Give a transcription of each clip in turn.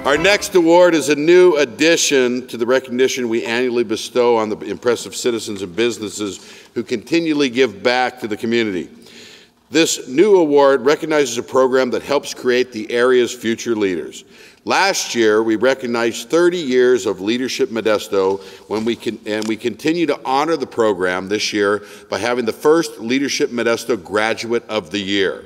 Our next award is a new addition to the recognition we annually bestow on the impressive citizens and businesses who continually give back to the community. This new award recognizes a program that helps create the area's future leaders. Last year, we recognized 30 years of Leadership Modesto, and we continue to honor the program this year by having the first Leadership Modesto Graduate of the Year.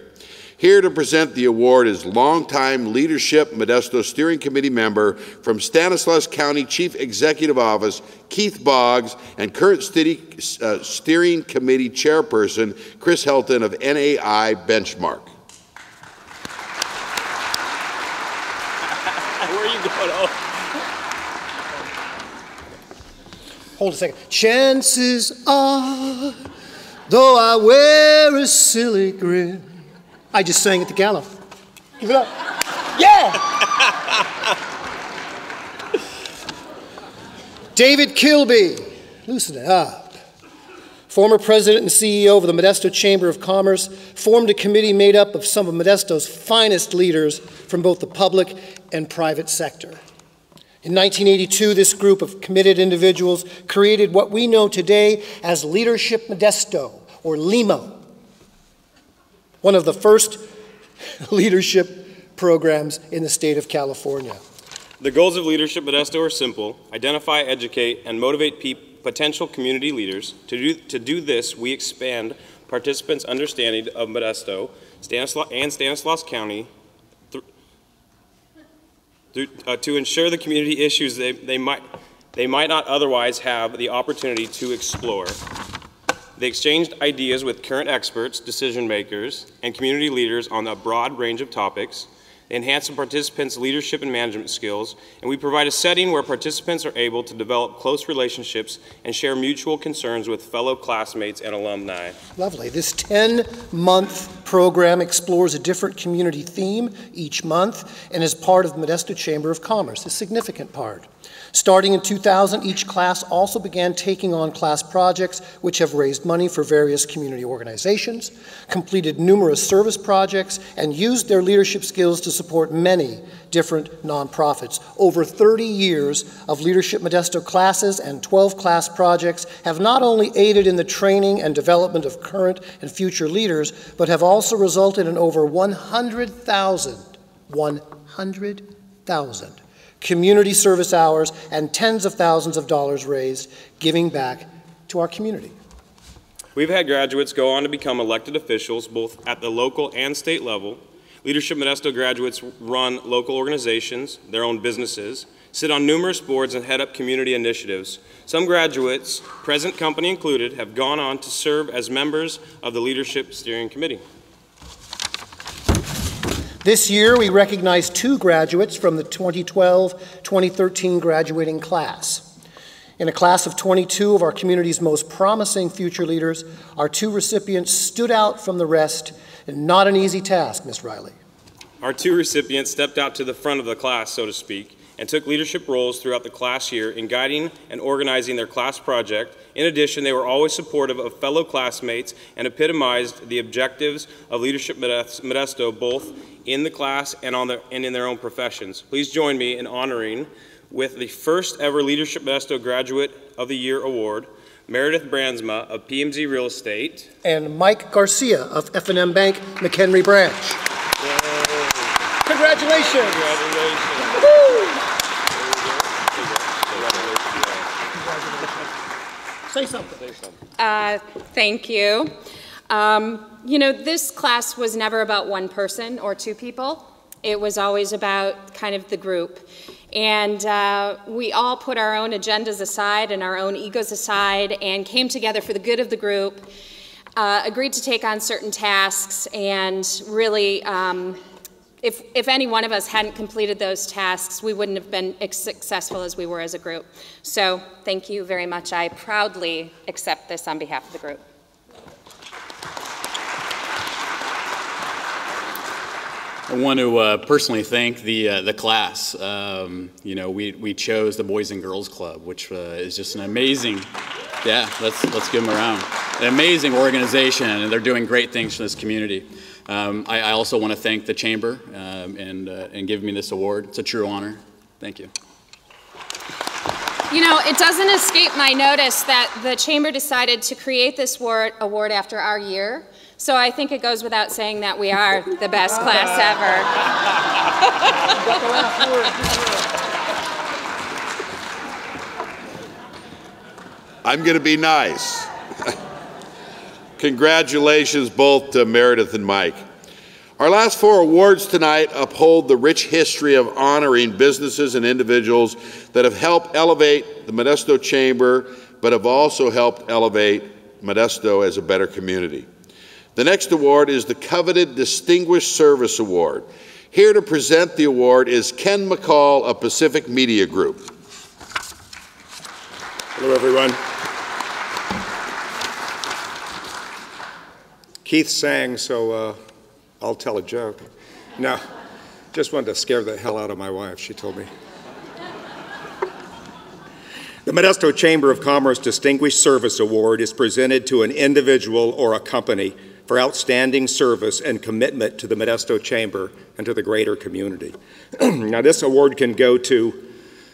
Here to present the award is longtime Leadership Modesto Steering Committee member from Stanislaus County Chief Executive Office, Keith Boggs, and current Steering Committee Chairperson, Chris Helton of NAI Benchmark. Where are you going? Oh. Hold a second. Chances are, though I wear a silly grin, I just sang at the Gallo. Give it up. Yeah! David Kilby, loosen it up. Former president and CEO of the Modesto Chamber of Commerce, formed a committee made up of some of Modesto's finest leaders from both the public and private sector. In 1982, this group of committed individuals created what we know today as Leadership Modesto, or LEMO, one of the first leadership programs in the state of California. The goals of Leadership Modesto are simple: identify, educate, and motivate potential community leaders. To do this, we expand participants' understanding of Modesto and Stanislaus County to ensure the community issues they might not otherwise have the opportunity to explore. They exchanged ideas with current experts, decision makers, and community leaders on a broad range of topics. They enhance the participants' leadership and management skills, and we provide a setting where participants are able to develop close relationships and share mutual concerns with fellow classmates and alumni. Lovely. This 10-month program explores a different community theme each month and is part of the Modesto Chamber of Commerce, a significant part. Starting in 2000, each class also began taking on class projects which have raised money for various community organizations, completed numerous service projects, and used their leadership skills to support many different nonprofits. Over 30 years of Leadership Modesto classes and 12 class projects have not only aided in the training and development of current and future leaders, but have also resulted in over 100,000 community service hours and tens of thousands of dollars raised, giving back to our community. We've had graduates go on to become elected officials both at the local and state level. Leadership Modesto graduates run local organizations, their own businesses, sit on numerous boards, and head up community initiatives. Some graduates, present company included, have gone on to serve as members of the Leadership Steering Committee. This year, we recognize 2 graduates from the 2012-2013 graduating class. In a class of 22 of our community's most promising future leaders, our 2 recipients stood out from the rest, and not an easy task, Ms. Riley. Our 2 recipients stepped out to the front of the class, so to speak, and took leadership roles throughout the class year in guiding and organizing their class project. In addition, they were always supportive of fellow classmates and epitomized the objectives of Leadership Modesto both in the class and in their own professions. Please join me in honoring with the first ever Leadership Modesto Graduate of the Year Award, Meredith Brandsma of PMZ Real Estate. And Mike Garcia of F&M Bank, McHenry Branch. Yay. Congratulations. Congratulations. Woo. Say something. Thank you. You know, this class was never about one person or 2 people. It was always about kind of the group. And we all put our own agendas aside and our own egos aside and came together for the good of the group, agreed to take on certain tasks, and really, if any one of us hadn't completed those tasks, we wouldn't have been as successful as we were as a group. So thank you very much. I proudly accept this on behalf of the group. I want to personally thank the class. You know, we chose the Boys and Girls Club, which is just an amazing, yeah, let's give them a round. An amazing organization, and they're doing great things for this community. I also want to thank the Chamber and giving me this award. It's a true honor. Thank you. You know, it doesn't escape my notice that the Chamber decided to create this award after our year. So I think it goes without saying that we are the best class ever. I'm going to be nice. Congratulations both to Meredith and Mike. Our last 4 awards tonight uphold the rich history of honoring businesses and individuals that have helped elevate the Modesto Chamber, but have also helped elevate Modesto as a better community. The next award is the coveted Distinguished Service Award. Here to present the award is Ken Mccall of Pacific Media Group. Hello, everyone. Keith sang, so I'll tell a joke. No, just wanted to scare the hell out of my wife, she told me. The Modesto Chamber of Commerce Distinguished Service Award is presented to an individual or a company for outstanding service and commitment to the Modesto Chamber and to the greater community. Now, this award can go to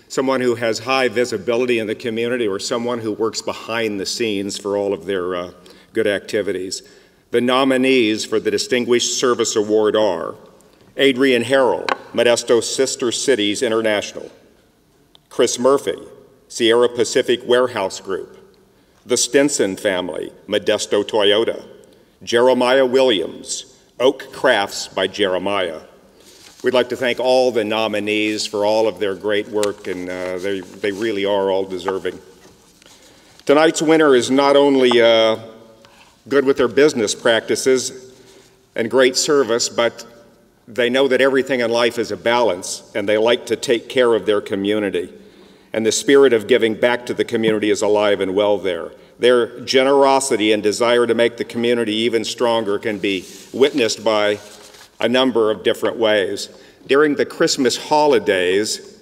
someone who has high visibility in the community or someone who works behind the scenes for all of their good activities. The nominees for the Distinguished Service Award are Adrian Harrell, Modesto Sister Cities International; Chris Murphy, Sierra Pacific Warehouse Group; the Stinson family, Modesto Toyota; Jeremiah Williams, Oak Crafts by Jeremiah. We'd like to thank all the nominees for all of their great work, and they really are all deserving. Tonight's winner is not only good with their business practices and great service, but they know that everything in life is a balance, and they like to take care of their community. And the spirit of giving back to the community is alive and well there. Their generosity and desire to make the community even stronger can be witnessed by a number of different ways. During the Christmas holidays,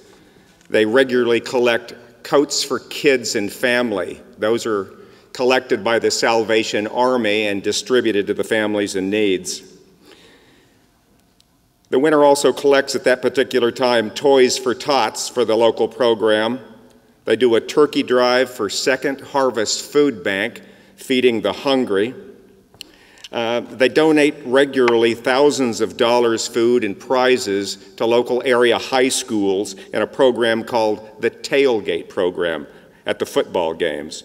they regularly collect coats for kids and family. Those are collected by the Salvation Army and distributed to the families in needs. The winner also collects at that particular time Toys for Tots for the local program. They do a turkey drive for Second Harvest Food Bank, feeding the hungry. They donate regularly thousands of dollars food and prizes to local area high schools in a program called the Tailgate Program at the football games.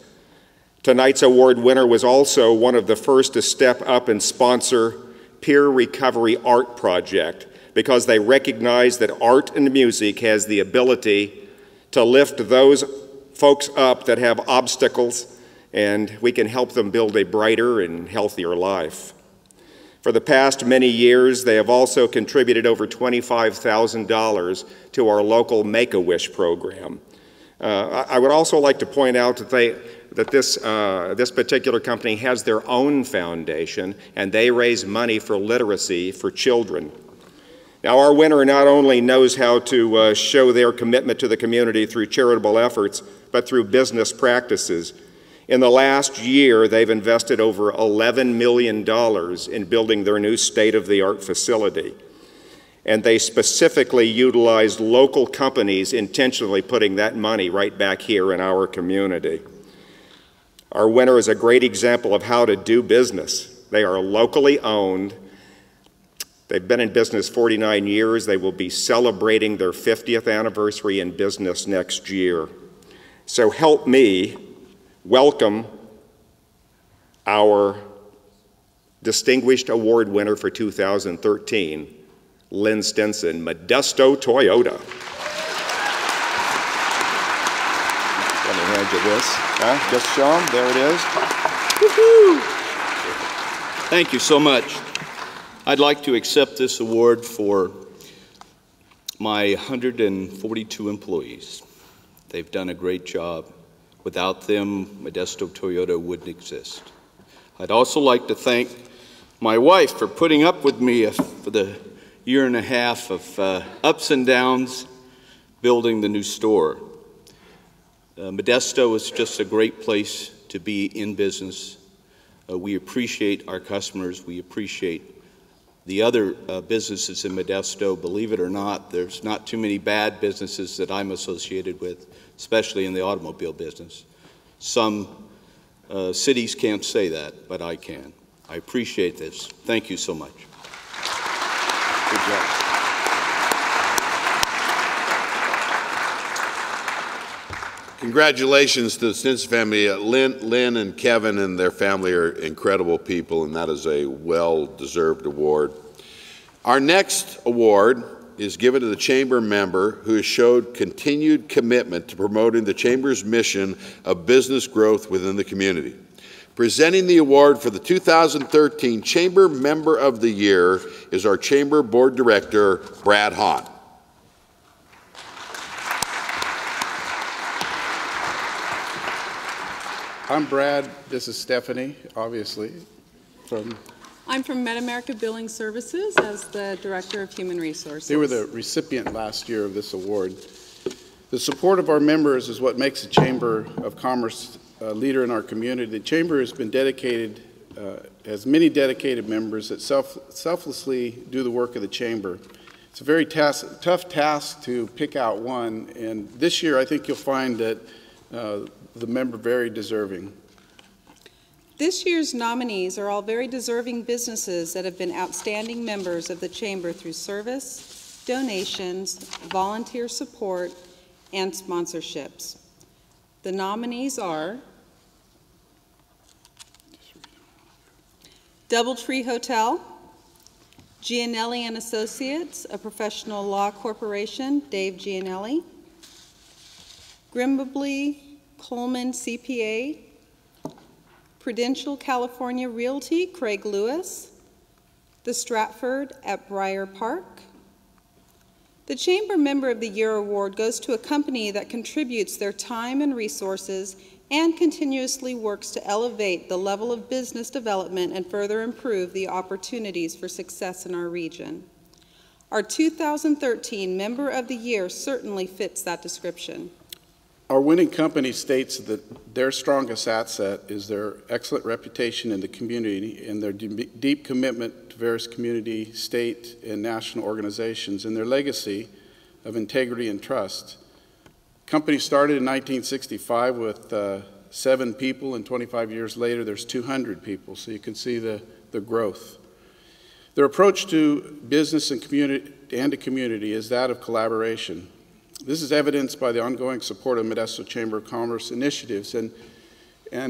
Tonight's award winner was also one of the first to step up and sponsor Peer Recovery Art Project, because they recognize that art and music has the ability to lift those folks up that have obstacles, and we can help them build a brighter and healthier life. For the past many years, they have also contributed over $25,000 to our local Make-A-Wish program. I would also like to point out that this particular company has their own foundation, and they raise money for literacy for children. Now, our winner not only knows how to show their commitment to the community through charitable efforts, but through business practices. In the last year, they've invested over $11 million in building their new state-of-the-art facility. And they specifically utilized local companies, intentionally putting that money right back here in our community. Our winner is a great example of how to do business. They are locally owned. They've been in business 49 years. They will be celebrating their 50th anniversary in business next year. So help me welcome our Distinguished Award winner for 2013, Lynn Stinson, Modesto Toyota. Let me hand you this. Just show them. There it is. Woo-hoo. Thank you so much. I'd like to accept this award for my 142 employees. They've done a great job. Without them, Modesto Toyota wouldn't exist. I'd also like to thank my wife for putting up with me for the year and a half of ups and downs building the new store. Modesto is just a great place to be in business. We appreciate our customers. We appreciate the other businesses in Modesto. Believe it or not, there's not too many bad businesses that I'm associated with, especially in the automobile business. Some cities can't say that, but I can. I appreciate this. Thank you so much. Good job. Congratulations to the Stinson family. Lynn and Kevin and their family are incredible people, and that is a well-deserved award. Our next award is given to the Chamber member who has showed continued commitment to promoting the Chamber's mission of business growth within the community. Presenting the award for the 2013 Chamber Member of the Year is our Chamber Board Director, Brad Hahn. I'm Brad. This is Stephanie, obviously, I'm from MedAmerica Billing Services as the Director of Human Resources. They were the recipient last year of this award. The support of our members is what makes the Chamber of Commerce a leader in our community. The Chamber has been dedicated, has many dedicated members that selflessly do the work of the Chamber. It's a very tough task to pick out one, and this year I think you'll find that the member very deserving. This year's nominees are all very deserving businesses that have been outstanding members of the Chamber through service, donations, volunteer support, and sponsorships. The nominees are Doubletree Hotel, Gianelli and Associates, a professional law corporation, Dave Gianelli, Grimbley Coleman CPA, Prudential California Realty, Craig Lewis, the Stratford at Briar Park. The Chamber Member of the Year Award goes to a company that contributes their time and resources and continuously works to elevate the level of business development and further improve the opportunities for success in our region. Our 2013 Member of the Year certainly fits that description. Our winning company states that their strongest asset is their excellent reputation in the community and their deep commitment to various community, state, and national organizations and their legacy of integrity and trust. The company started in 1965 with 7 people, and 25 years later there's 200 people, so you can see the growth. Their approach to business and community is that of collaboration. This is evidenced by the ongoing support of Modesto Chamber of Commerce initiatives. And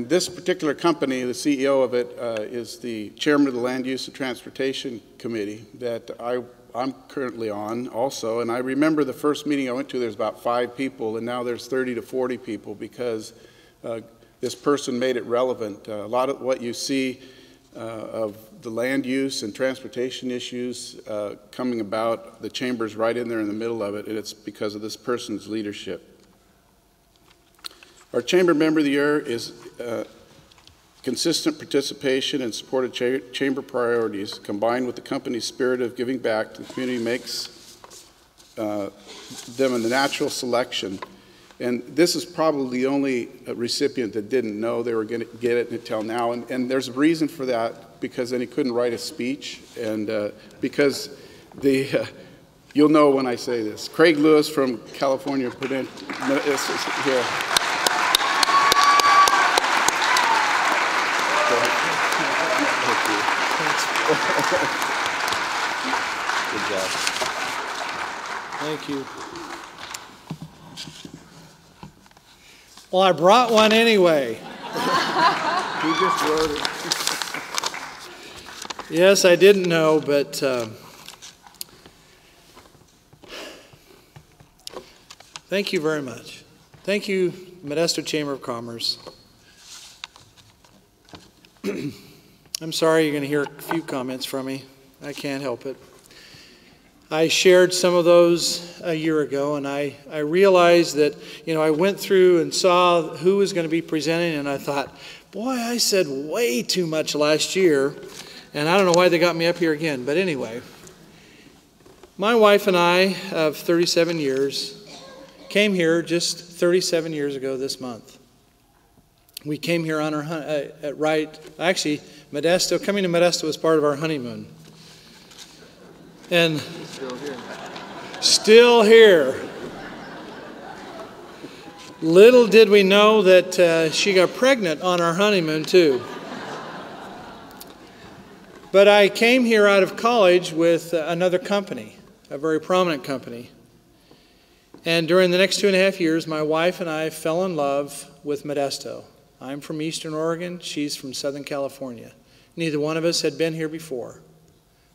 this particular company, the CEO of it, is the chairman of the Land Use and Transportation Committee that I'm currently on also. And I remember the first meeting I went to, there's about 5 people, and now there's 30 to 40 people because this person made it relevant. A lot of what you see of the land use and transportation issues coming about, the Chamber's right in there in the middle of it, and it's because of this person's leadership. Our Chamber Member of the Year is consistent participation and support of Chamber priorities combined with the company's spirit of giving back to the community makes them a natural selection. And this is probably the only recipient that didn't know they were going to get it until now. And there's a reason for that, because then he couldn't write a speech. And because you'll know when I say this. Craig Lewis from California Prudential is here. Good job. Thank you. Well, I brought one anyway. He just wrote it. Yes, I didn't know, but thank you very much. Thank you, Modesto Chamber of Commerce. I'm sorry you're going to hear a few comments from me. I can't help it. I shared some of those a year ago, and I realized that, I went through and saw who was going to be presenting, and I thought, boy, I said way too much last year, and I don't know why they got me up here again. But anyway, my wife and I of 37 years came here just 37 years ago this month. We came here on our, coming to Modesto was part of our honeymoon. And still here. Little did we know that she got pregnant on our honeymoon, too. But I came here out of college with another company, a very prominent company. And during the next 2.5 years, my wife and I fell in love with Modesto. I'm from Eastern Oregon, she's from Southern California. Neither one of us had been here before.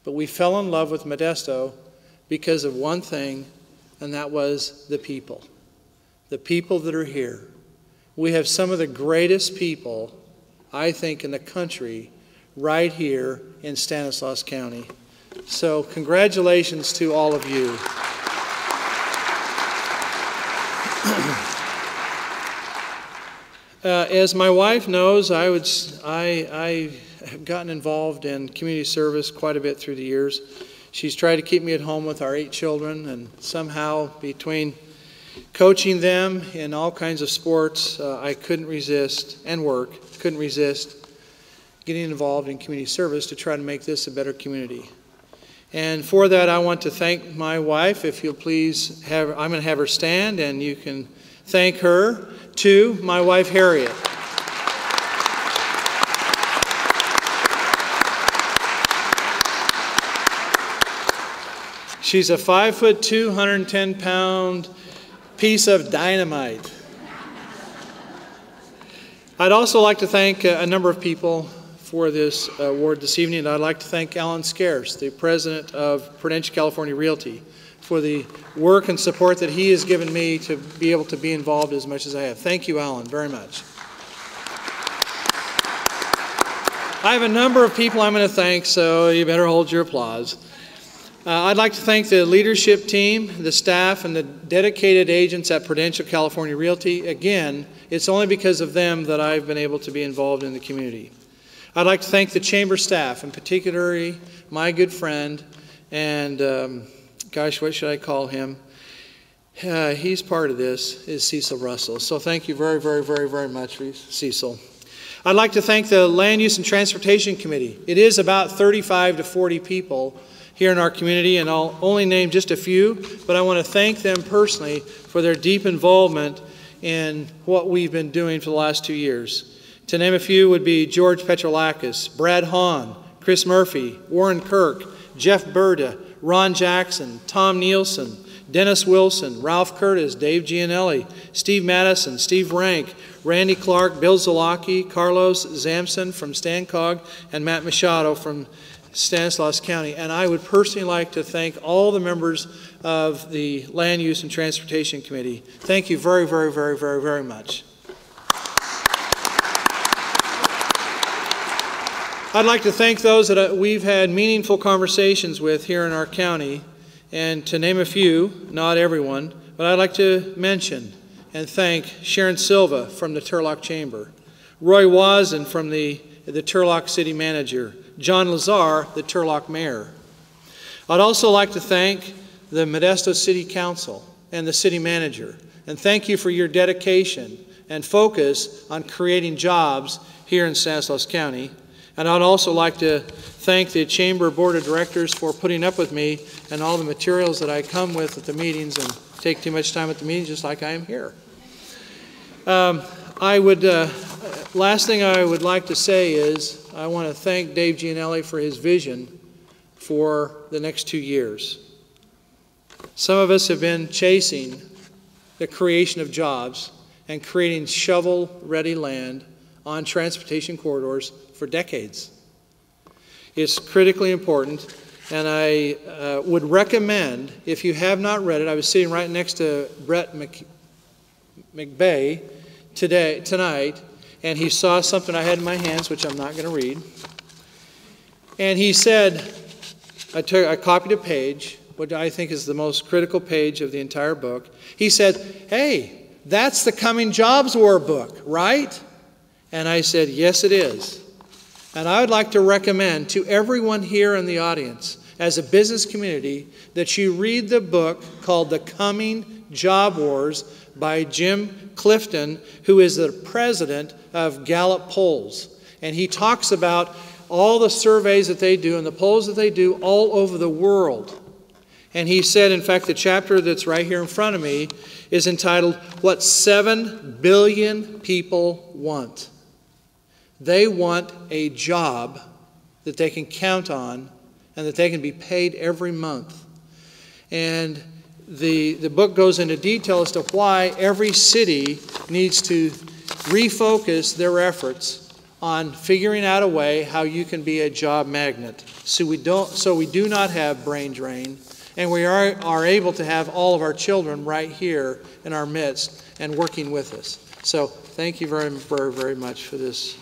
But we fell in love with Modesto because of one thing, and that was the people. The people that are here. We have some of the greatest people, I think, in the country right here in Stanislaus County. So congratulations to all of you. As my wife knows, I have gotten involved in community service quite a bit through the years. She's tried to keep me at home with our 8 children, and somehow between coaching them in all kinds of sports, I couldn't resist, and couldn't resist getting involved in community service to try to make this a better community. And for that, I want to thank my wife. If you'll please I'm going to have her stand, and you can thank her, too, my wife Harriet. She's a 5'2", 110-pound piece of dynamite. I'd also like to thank a number of people for this award this evening. And I'd like to thank Alan Scarce, the president of Prudential California Realty, for the work and support that he has given me to be able to be involved as much as I have. Thank you, Alan, very much. I have a number of people I'm going to thank, so you better hold your applause. I'd like to thank the leadership team, the staff, and the dedicated agents at Prudential California Realty. Again, it's only because of them that I've been able to be involved in the community. I'd like to thank the chamber staff, and particularly my good friend, and gosh, what should I call him? He's part of this, is Cecil Russell. So thank you very, very, very, very much, Cecil. I'd like to thank the Land Use and Transportation Committee. It is about 35 to 40 people here in our community, and I'll only name just a few, but I want to thank them personally for their deep involvement in what we've been doing for the last 2 years. To name a few would be George Petrolakis, Brad Hahn, Chris Murphy, Warren Kirk, Jeff Burda, Ron Jackson, Tom Nielsen, Dennis Wilson, Ralph Curtis, Dave Gianelli, Steve Madison, Steve Rank, Randy Clark, Bill Zalaki, Carlos Zamson from Stancog, and Matt Machado from Stanislaus County. And I would personally like to thank all the members of the Land Use and Transportation Committee. Thank you very, very, very, very, very much. I'd like to thank those that we've had meaningful conversations with here in our county. And to name a few, not everyone, but I'd like to mention and thank Sharon Silva from the Turlock Chamber, Roy Wazen from the Turlock City Manager, John Lazar, the Turlock Mayor. I'd also like to thank the Modesto City Council and the City Manager, and thank you for your dedication and focus on creating jobs here in Stanislaus County. And I'd also like to thank the Chamber Board of Directors for putting up with me and all the materials that I come with at the meetings and take too much time at the meetings, just like I am here. Last thing I would like to say is I want to thank Dave Gianelli for his vision for the next 2 years. Some of us have been chasing the creation of jobs and creating shovel-ready land on transportation corridors for decades. It's critically important, and I would recommend, if you have not read it, I was sitting right next to Brett McBay tonight, and he saw something I had in my hands, which I'm not going to read. And he said, I copied a page, what I think is the most critical page of the entire book. He said, hey, that's the Coming Jobs War book, right? And I said, yes, it is. And I would like to recommend to everyone here in the audience, as a business community, that you read the book called The Coming Job Wars by Jim Clifton, who is the president of Gallup polls. And he talks about all the surveys that they do and the polls that they do all over the world. And he said, in fact, the chapter that's right here in front of me is entitled, What 7 Billion People Want. They want a job that they can count on and that they can be paid every month. And the book goes into detail as to why every city needs to refocus their efforts on figuring out a way how you can be a job magnet. So we do not have brain drain, and we are able to have all of our children right here in our midst and working with us. So thank you very, very, very much for this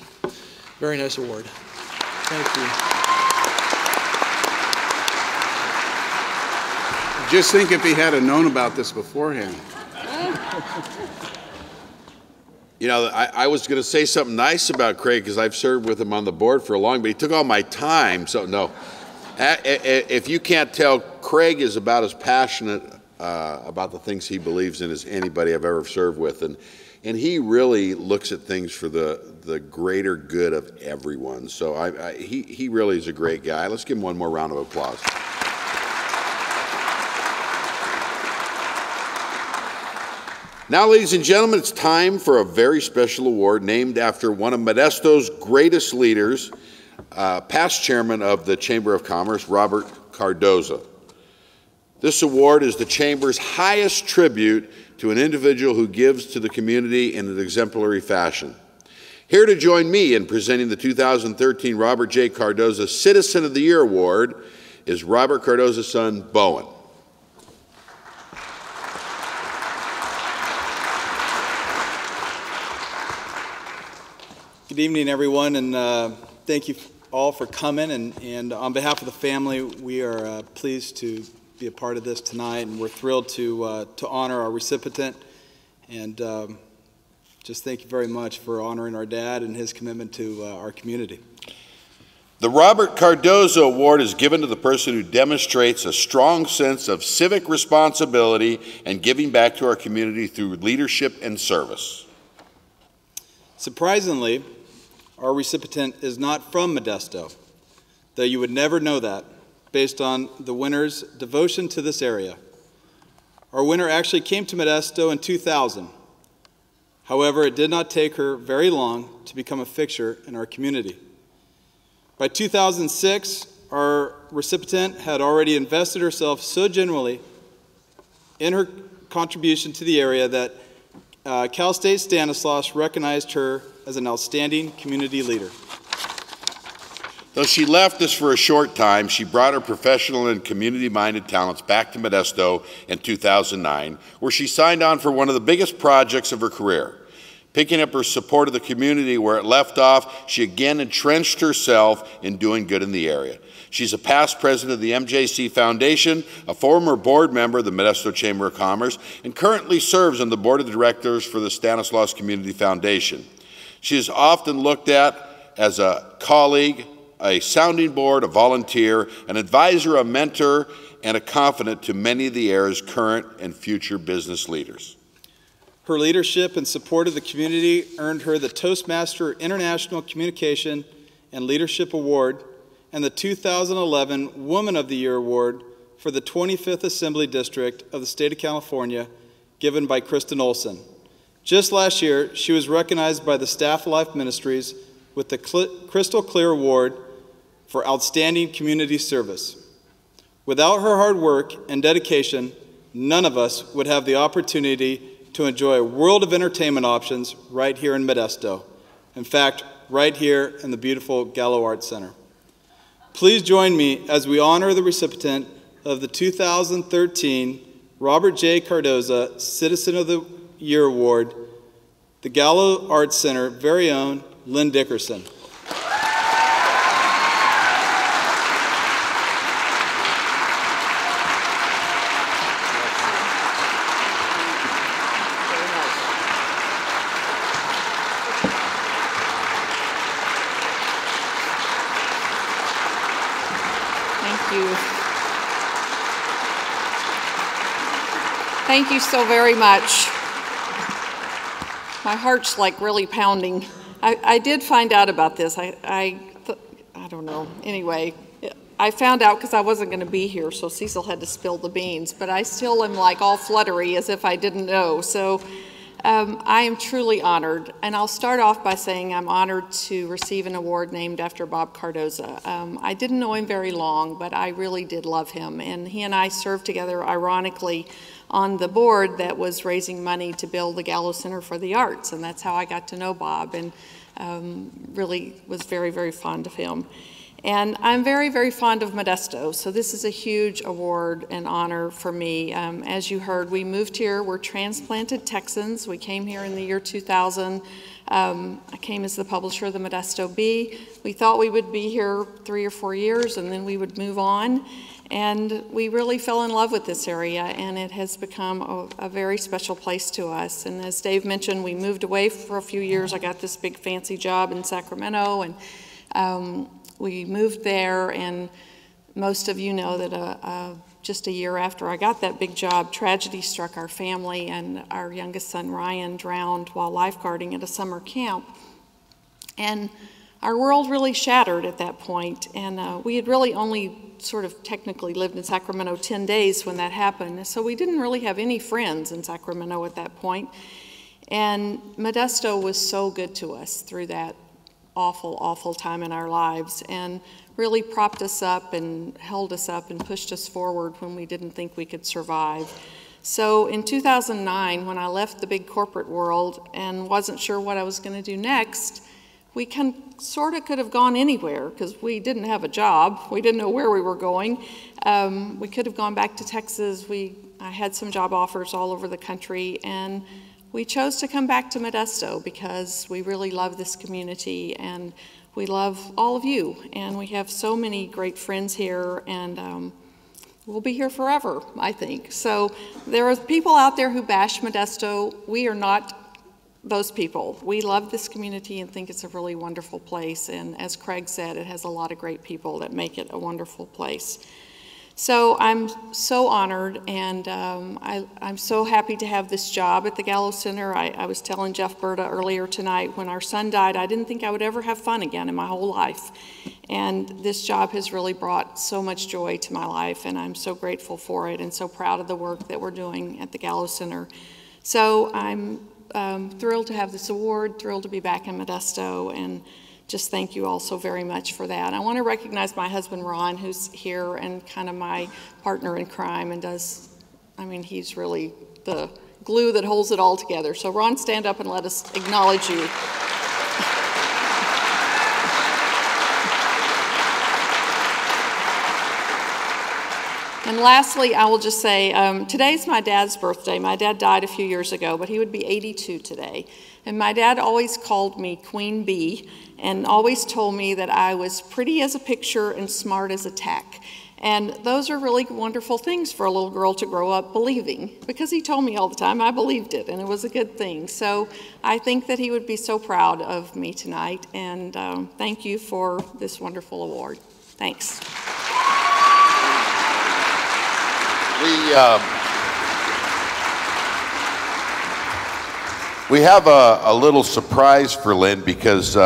very nice award. Thank you. Just think if he had known about this beforehand. You know, I was going to say something nice about Craig because I've served with him on the board for a long, but he took all my time, so no. If you can't tell, Craig is about as passionate about the things he believes in as anybody I've ever served with, and he really looks at things for the greater good of everyone. So he really is a great guy. Let's give him one more round of applause. Now, ladies and gentlemen, it's time for a very special award named after one of Modesto's greatest leaders, past chairman of the Chamber of Commerce, Robert Cardozo. This award is the Chamber's highest tribute to an individual who gives to the community in an exemplary fashion. Here to join me in presenting the 2013 Robert J. Cardozo Citizen of the Year Award is Robert Cardozo's son, Bowen. Good evening, everyone, and thank you all for coming. And on behalf of the family, we are pleased to be a part of this tonight, and we're thrilled to honor our recipient. And just thank you very much for honoring our dad and his commitment to our community. The Robert Cardozo Award is given to the person who demonstrates a strong sense of civic responsibility and giving back to our community through leadership and service. Surprisingly, our recipient is not from Modesto, though you would never know that based on the winner's devotion to this area. Our winner actually came to Modesto in 2000. However, it did not take her very long to become a fixture in our community. By 2006, our recipient had already invested herself so genuinely in her contribution to the area that Cal State Stanislaus recognized her as an outstanding community leader. Though she left us for a short time, she brought her professional and community-minded talents back to Modesto in 2009, where she signed on for one of the biggest projects of her career. Picking up her support of the community where it left off, she again entrenched herself in doing good in the area. She's a past president of the MJC Foundation, a former board member of the Modesto Chamber of Commerce, and currently serves on the board of directors for the Stanislaus Community Foundation. She is often looked at as a colleague, a sounding board, a volunteer, an advisor, a mentor, and a confidant to many of the area's current and future business leaders. Her leadership and support of the community earned her the Toastmaster International Communication and Leadership Award and the 2011 Woman of the Year Award for the 25th Assembly District of the State of California, given by Kristen Olson. Just last year, she was recognized by the Staff Life Ministries with the Crystal Clear Award for Outstanding Community Service. Without her hard work and dedication, none of us would have the opportunity to enjoy a world of entertainment options right here in Modesto. In fact, right here in the beautiful Gallo Arts Center. Please join me as we honor the recipient of the 2013 Robert J. Cardozo Citizen of the Year Award, the Gallo Arts Center very own Lynn Dickerson. Thank you so very much. My heart's like really pounding. I did find out about this. I don't know. Anyway, I found out because I wasn't going to be here, so Cecil had to spill the beans, but I still am like all fluttery as if I didn't know. So I am truly honored, and I'll start off by saying I'm honored to receive an award named after Bob Cardozo. I didn't know him very long, but I really did love him, and he and I served together, ironically, on the board that was raising money to build the Gallo Center for the Arts, and that's how I got to know Bob, and really was very, very fond of him. And I'm very, very fond of Modesto, so this is a huge award and honor for me. As you heard, we moved here. We're transplanted Texans. We came here in the year 2000. I came as the publisher of the Modesto Bee. We thought we would be here 3 or 4 years, and then we would move on. And we really fell in love with this area, and it has become a very special place to us. And as Dave mentioned, we moved away for a few years. I got this big fancy job in Sacramento, and we moved there, and most of you know that just a year after I got that big job, tragedy struck our family, and our youngest son, Ryan, drowned while lifeguarding at a summer camp. And our world really shattered at that point, and we had really only sort of technically lived in Sacramento 10 days when that happened, so we didn't really have any friends in Sacramento at that point. And Modesto was so good to us through that awful, awful time in our lives, and really propped us up and held us up and pushed us forward when we didn't think we could survive. So in 2009, when I left the big corporate world and wasn't sure what I was going to do next, we sort of could have gone anywhere because we didn't have a job. We didn't know where we were going. We could have gone back to Texas. I had some job offers all over the country, and we chose to come back to Modesto because we really love this community, and we love all of you, and we have so many great friends here, and we'll be here forever, I think. So there are people out there who bash Modesto. We are not those people. We love this community and think it's a really wonderful place, and as Craig said, it has a lot of great people that make it a wonderful place. So I'm so honored, and I'm so happy to have this job at the Gallo Center. I was telling Jeff Berta earlier tonight, when our son died, I didn't think I would ever have fun again in my whole life. And this job has really brought so much joy to my life, and I'm so grateful for it and so proud of the work that we're doing at the Gallo Center. So I'm thrilled to have this award, thrilled to be back in Modesto, and just thank you all so very much for that. I want to recognize my husband, Ron, who's here and kind of my partner in crime and he's really the glue that holds it all together. So Ron, stand up and let us acknowledge you. And lastly, I will just say, today's my dad's birthday. My dad died a few years ago, but he would be 82 today. And my dad always called me Queen Bee and always told me that I was pretty as a picture and smart as a tack. And those are really wonderful things for a little girl to grow up believing, because he told me all the time I believed it, and it was a good thing. So I think that he would be so proud of me tonight, and thank you for this wonderful award. Thanks. We have a little surprise for Lynn, because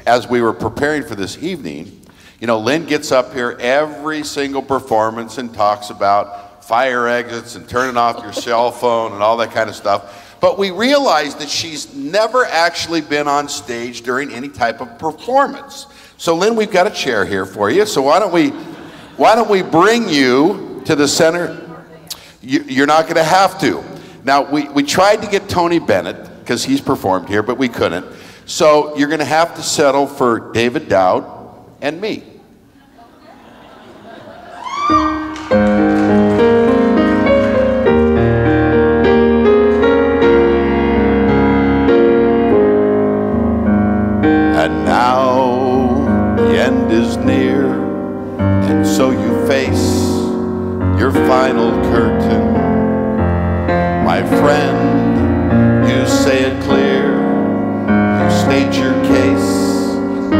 as we were preparing for this evening, you know, Lynn gets up here every single performance and talks about fire exits and turning off your cell phone and all that kind of stuff. But we realized that she's never actually been on stage during any type of performance. So Lynn, we've got a chair here for you. So why don't we bring you to the center? You're not going to have to. Now, we tried to get Tony Bennett, because he's performed here, but we couldn't. So you're going to have to settle for David Dowd and me. And now the end is near, and so you face your final curtain. My friend, you say it clear, you state your case,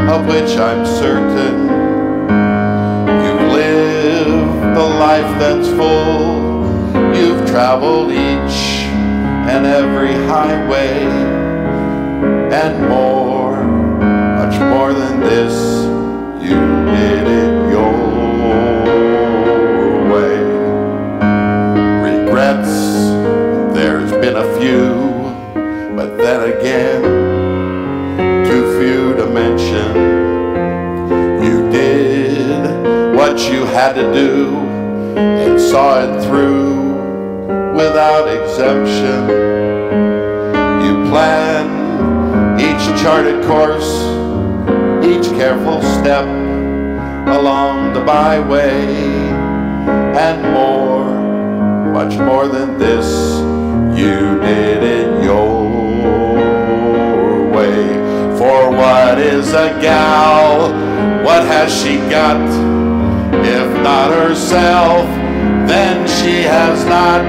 of which I'm certain. You've lived the life that's full, you've traveled each and every highway, and more, much more than this, you did it your what you had to do and saw it through without exemption. You planned each charted course, each careful step along the byway, and more, much more than this, you did it your way. For what is a gal? What has she got? If not herself, then she has not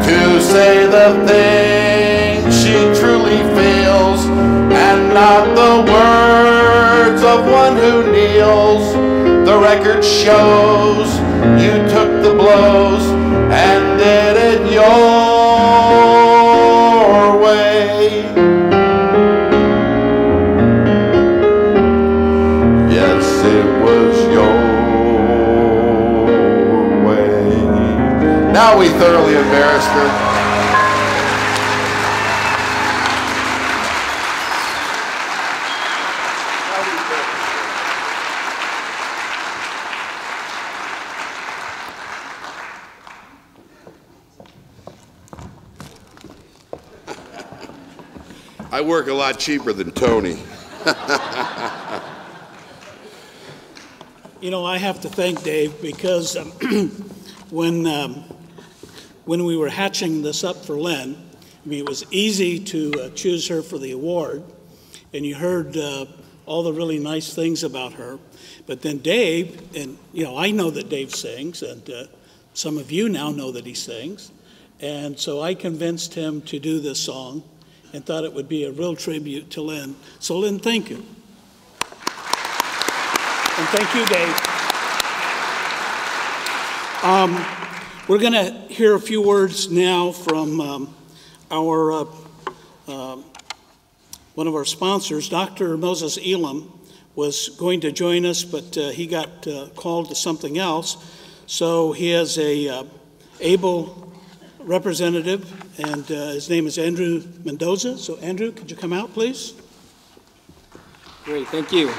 to say the things she truly feels, and not the words of one who kneels. The record shows you took the blows and did it your way. Yes, it was your way. Now we thoroughly embarrassed her. I work a lot cheaper than Tony. You know, I have to thank Dave because when we were hatching this up for Lynn, I mean, it was easy to choose her for the award, and you heard all the really nice things about her. But then Dave, and you know, I know that Dave sings, and some of you now know that he sings, and so I convinced him to do this song and thought it would be a real tribute to Lynn. So Lynn, thank you. And thank you, Dave. We're going to hear a few words now from our one of our sponsors. Dr. Moses Elam was going to join us, but he got called to something else. So he has a able representative, and his name is Andrew Mendoza. So Andrew, could you come out, please? Great, thank you.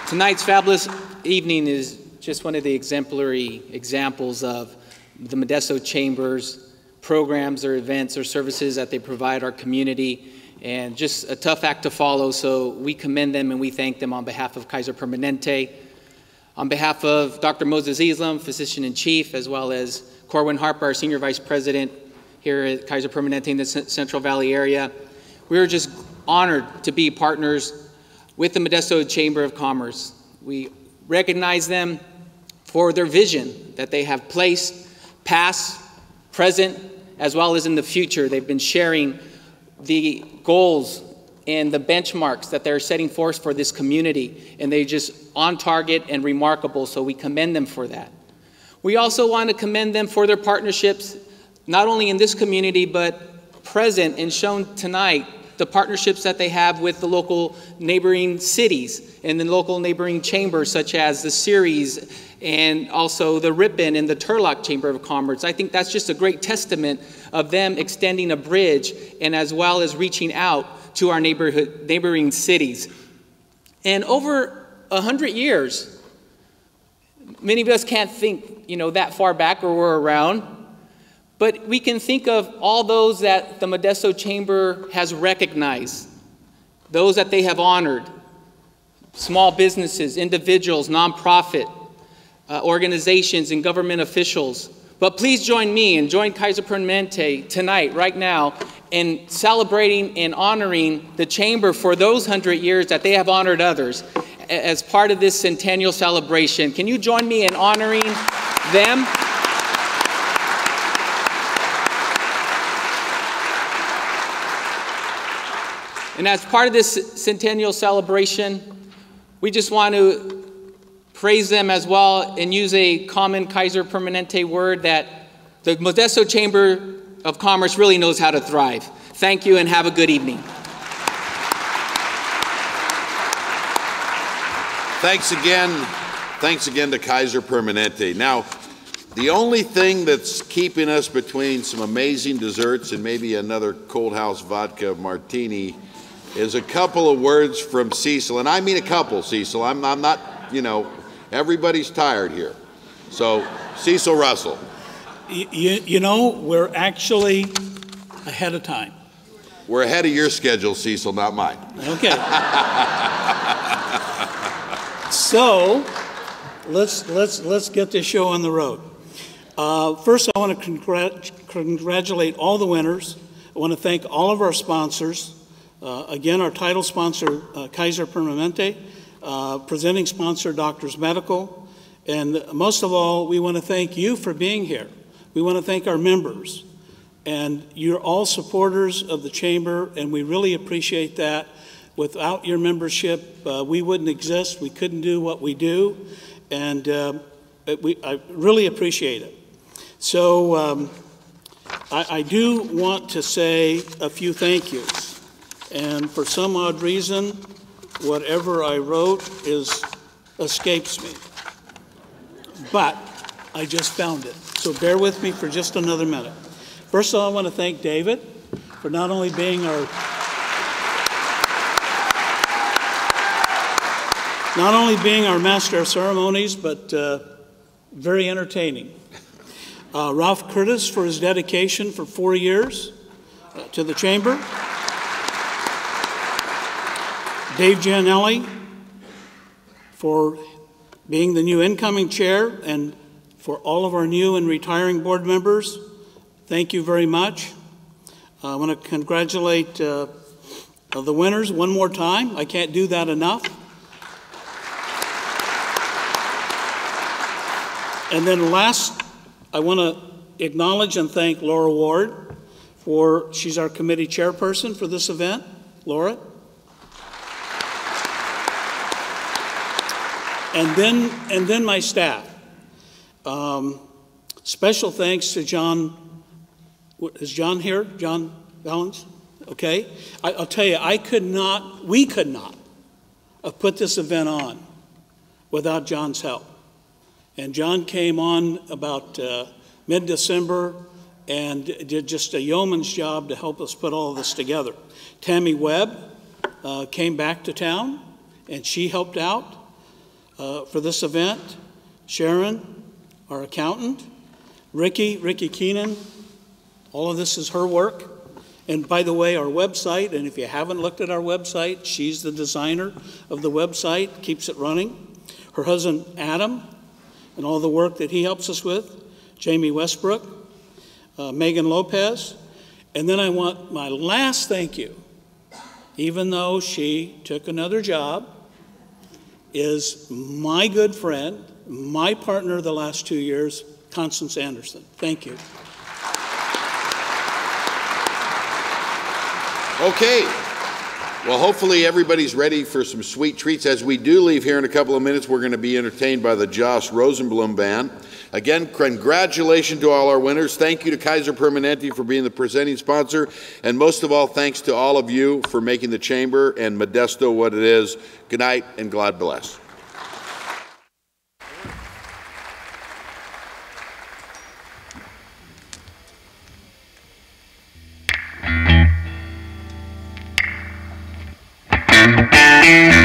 Tonight's fabulous evening is just one of the exemplary examples of the Modesto Chamber's programs or events or services that they provide our community, and just a tough act to follow, so we commend them and we thank them on behalf of Kaiser Permanente. On behalf of Dr. Moses Islam, Physician-in-Chief, as well as Corwin Harper, our Senior Vice President here at Kaiser Permanente in the Central Valley area, we are just honored to be partners with the Modesto Chamber of Commerce. We recognize them for their vision that they have placed, past, present, as well as in the future. They've been sharing the goals and the benchmarks that they're setting forth for this community, and they're just on target and remarkable, so we commend them for that. We also want to commend them for their partnerships, not only in this community, but present and shown tonight, the partnerships that they have with the local neighboring cities and the local neighboring chambers, such as the Ceres and also the Ripon and the Turlock Chamber of Commerce. I think that's just a great testament of them extending a bridge and as well as reaching out to our neighboring cities. And over 100 years, many of us can't think, that far back or we're around, but we can think of all those that the Modesto Chamber has recognized, those that they have honored, small businesses, individuals, nonprofit organizations, and government officials. But please join me and join Kaiser Permanente tonight, right now, in celebrating and honoring the Chamber for those 100 years that they have honored others as part of this centennial celebration. Can you join me in honoring them? And as part of this centennial celebration, we just want to praise them as well and use a common Kaiser Permanente word that the Modesto Chamber of Commerce really knows how to thrive. Thank you and have a good evening. Thanks again to Kaiser Permanente. Now, the only thing that's keeping us between some amazing desserts and maybe another Cold House vodka martini is a couple of words from Cecil, and I mean a couple, Cecil. I'm not, you know, everybody's tired here. So, Cecil Russell. You know, we're actually ahead of time. We're ahead of your schedule, Cecil, not mine. Okay. So, let's get this show on the road. First, I want to congratulate all the winners. I want to thank all of our sponsors. Again, our title sponsor, Kaiser Permanente, presenting sponsor, Doctors Medical, and most of all, we want to thank you for being here. We want to thank our members. And you're all supporters of the Chamber, and we really appreciate that. Without your membership, we wouldn't exist. We couldn't do what we do, and I really appreciate it. So I do want to say a few thank yous. And for some odd reason, whatever I wrote escapes me. But I just found it. So bear with me for just another minute. First of all, I want to thank David for not only being our master of ceremonies, but very entertaining. Ralph Curtis for his dedication for 4 years to the Chamber. Dave Gianelli for being the new incoming chair, and for all of our new and retiring board members, thank you very much. I want to congratulate the winners one more time. I can't do that enough. And then last, I want to acknowledge and thank Laura Ward she's our committee chairperson for this event. Laura. And then my staff. Special thanks to John. Is John here? John Valens? Okay. I'll tell you, we could not have put this event on without John's help. And John came on about mid-December and did just a yeoman's job to help us put all of this together. Tammy Webb came back to town, and she helped out for this event. Sharon, our accountant. Ricky Keenan, all of this is her work. And by the way, our website, and if you haven't looked at our website, she's the designer of the website, keeps it running. Her husband, Adam, and all the work that he helps us with. Jamie Westbrook, Megan Lopez. And then I want my last thank you, even though she took another job, is my good friend, my partner the last 2 years, Constance Anderson. Thank you. Okay. Well, hopefully everybody's ready for some sweet treats. As we do leave here in a couple of minutes, we're going to be entertained by the Josh Rosenblum Band. Again, congratulations to all our winners. Thank you to Kaiser Permanente for being the presenting sponsor. And most of all, thanks to all of you for making the Chamber and Modesto what it is. Good night and God bless. Thank you.